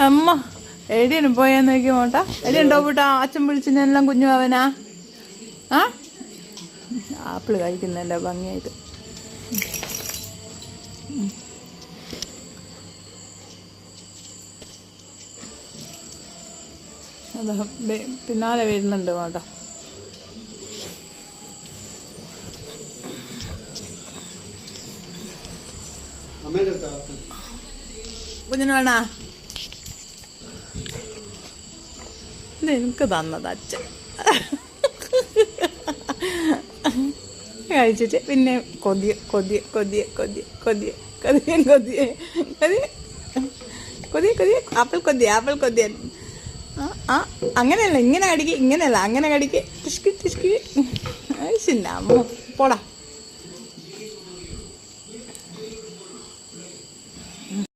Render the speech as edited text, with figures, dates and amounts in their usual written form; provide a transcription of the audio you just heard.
അമ്മ എടിയാണ് പോയാന്ന് നോക്കി മോട്ട എടിയുണ്ടോ പൂട്ടാ അച്ഛൻ വിളിച്ചെല്ലാം കുഞ്ഞു അവനാ ആ ആപ്പിള് കഴിക്കുന്നല്ലോ ഭംഗിയായിട്ട്. അതാ പിന്നാലെ വരുന്നുണ്ട് മോട്ട. കുഞ്ഞിന് വേണ ഇത് എനിക്ക് തന്നത് അച്ഛൻ കഴിച്ചിട്ട് പിന്നെ കൊതിയ കൊതിയ കൊതിയ കൊതിയ കൊതിയ കൊതിയ കൊതിയ കൊതിയ കൊതിയ കൊതിയ ആപ്പിൾ കൊതിയ ആപ്പിൾ കൊതിയ. ആ അങ്ങനെയല്ല ഇങ്ങനെ കടിക്ക്, ഇങ്ങനെയല്ല അങ്ങനെ കടിക്ക്. ടിഷ്കി ടിഷ്കി. അമ്മ പോടാ.